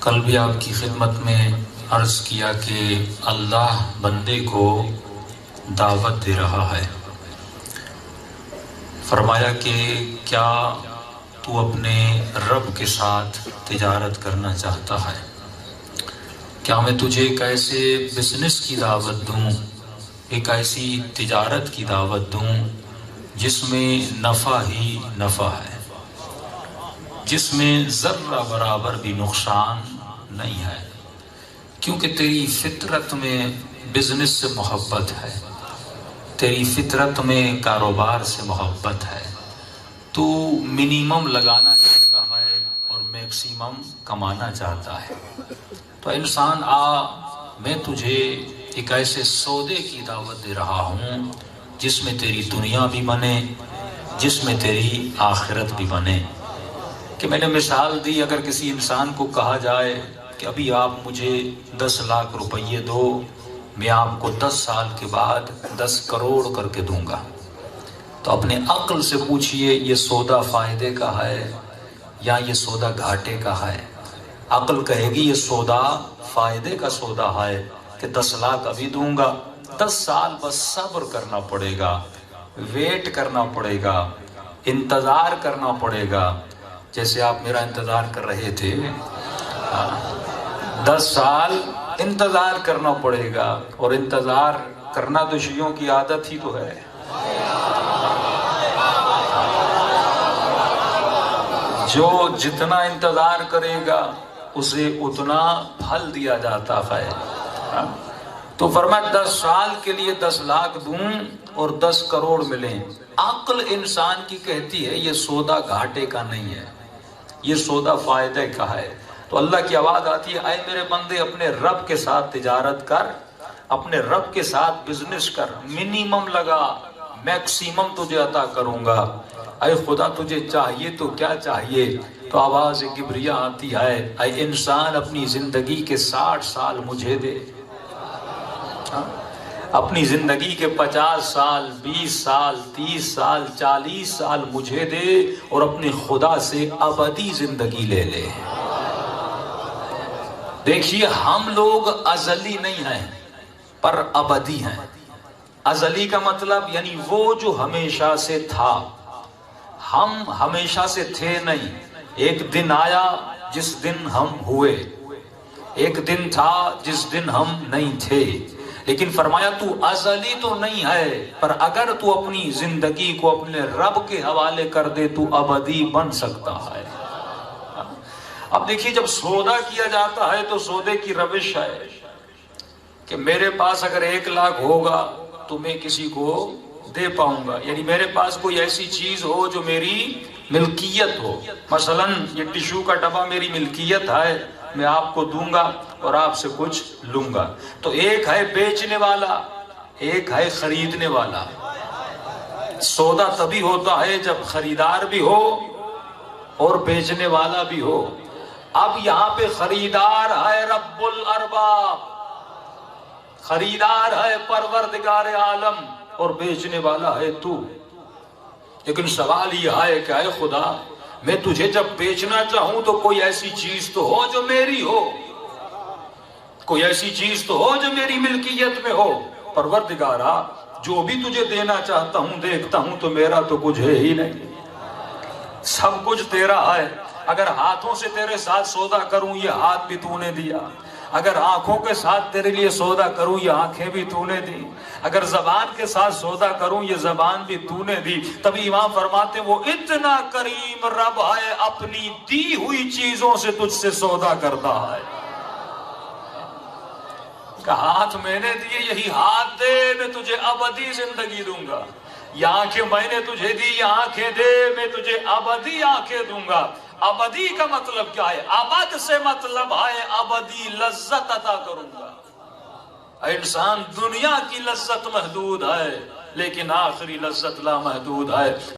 کل بھی آپ کی خدمت میں عرض کیا کہ اللہ بندے کو دعوت دے رہا ہے۔ فرمایا کہ کیا تو اپنے رب کے ساتھ تجارت کرنا چاہتا ہے؟ کیا میں تجھے ایک ایسے بزنس کی دعوت دوں، ایک ایسی تجارت کی دعوت دوں جس میں نفع ہی نفع ہے، جس میں ذرہ برابر بھی نقصان نہیں ہے، کیونکہ تیری فطرت میں بزنس سے محبت ہے، تیری فطرت میں کاروبار سے محبت ہے، تو منیمم لگانا چاہتا ہے اور میکسیمم کمانا چاہتا ہے۔ تو انسان میں تجھے ایک ایسے سودے کی دعوت دے رہا ہوں جس میں تیری دنیا بھی بنے، جس میں تیری آخرت بھی بنے۔ کہ میں نے مثال دی، اگر کسی انسان کو کہا جائے کہ ابھی آپ مجھے 10 لاکھ روپیے دو، میں آپ کو 10 سال کے بعد 10 کروڑ کر کے دوں گا، تو اپنے عقل سے پوچھئے یہ سودا فائدے کا ہے یا یہ سودا گھاٹے کا ہے؟ عقل کہے گی یہ سودا فائدے کا سودا ہے کہ 10 لاکھ ابھی دوں گا، 10 سال بس صبر کرنا پڑے گا، ویٹ کرنا پڑے گا، انتظار کرنا پڑے گا، جیسے آپ میرا انتظار کر رہے تھے۔ 10 سال انتظار کرنا پڑے گا، اور انتظار کرنا تو شیعوں کی عادت ہی تو ہے۔ جو جتنا انتظار کرے گا اسے اتنا پھل دیا جاتا ہے۔ تو فرمایا 10 سال کے لیے 10 لاکھ دوں اور 10 کروڑ ملیں۔ عقل انسان کی کہتی ہے یہ سودا گھاٹے کا نہیں ہے، یہ سودا فائدے کا ہے۔ تو اللہ کی آواز آتی ہے، اے میرے بندے اپنے رب کے ساتھ تجارت کر، اپنے رب کے ساتھ بزنس کر، منیمم لگا، میکسیمم تجھے عطا کروں گا۔ اے خدا تجھے چاہیے تو کیا چاہیے؟ تو آواز کبریا آتی ہے، اے انسان اپنی زندگی کے 60 سال مجھے دے، اپنی زندگی کے 50 سال، 20 سال، 30 سال، 40 سال مجھے دے، اور اپنے خدا سے ابدی زندگی لے لے۔ دیکھیے ہم لوگ ازلی نہیں ہیں پر ابدی ہیں۔ ازلی کا مطلب یعنی وہ جو ہمیشہ سے تھا، ہم ہمیشہ سے تھے نہیں۔ ایک دن آیا جس دن ہم ہوئے، ایک دن تھا جس دن ہم نہیں تھے، لیکن فرمایا تو ازلی تو نہیں ہے، پر اگر تو اپنی زندگی کو اپنے رب کے حوالے کر دے تو ابدی بن سکتا ہے۔ اب دیکھیے جب سودا کیا جاتا ہے تو سودے کی روش ہے کہ میرے پاس اگر 1 لاکھ ہوگا تو میں کسی کو دے پاؤں گا، یعنی میرے پاس کوئی ایسی چیز ہو جو میری ملکیت ہو۔ مثلا یہ ٹشو کا ڈبہ میری ملکیت ہے، میں آپ کو دوں گا اور آپ سے کچھ لوں گا۔ تو ایک ہے بیچنے والا، ایک ہے خریدنے والا۔ سودا تبھی ہوتا ہے جب خریدار بھی ہو اور بیچنے والا بھی ہو۔ اب یہاں پہ خریدار ہے رب الارباب، خریدار ہے پروردگار عالم، اور بیچنے والا ہے تو۔ لیکن سوال یہ ہے کہ اے خدا میں تجھے جب بیچنا چاہوں تو کوئی ایسی چیز تو ہو جو میری ہو، کوئی ایسی چیز تو ہو جو میری ملکیت میں ہو۔ پروردگارا جو بھی تجھے دینا چاہتا ہوں دیکھتا ہوں تو میرا تو کچھ ہے ہی نہیں، سب کچھ تیرا ہے۔ اگر ہاتھوں سے تیرے ساتھ سودا کروں یہ ہاتھ بھی تو نے دیا، اگر آنکھوں کے ساتھ تیرے لیے سودا کروں یہ آنکھیں بھی تو نے دی، اگر زبان کے ساتھ سودا کروں یہ زبان بھی تو نے دی۔ تبھی امام فرماتے وہ اتنا کریم رب ہے اپنی دی ہوئی چیزوں سے تجھ سے سودا کرتا ہے۔ کہ ہاتھ میں نے دیے یہی ہاتھ دے میں تجھے ابدی زندگی دوں گا، یہ آنکھیں میں نے تجھے دی یہ آنکھیں دے میں تجھے ابدی آنکھیں دوں گا۔ ابدی کا مطلب کیا ہے؟ ابد سے مطلب ہے ابدی لذت عطا کروں گا۔ انسان دنیا کی لذت محدود ہے لیکن آخری لذت لا محدود ہے۔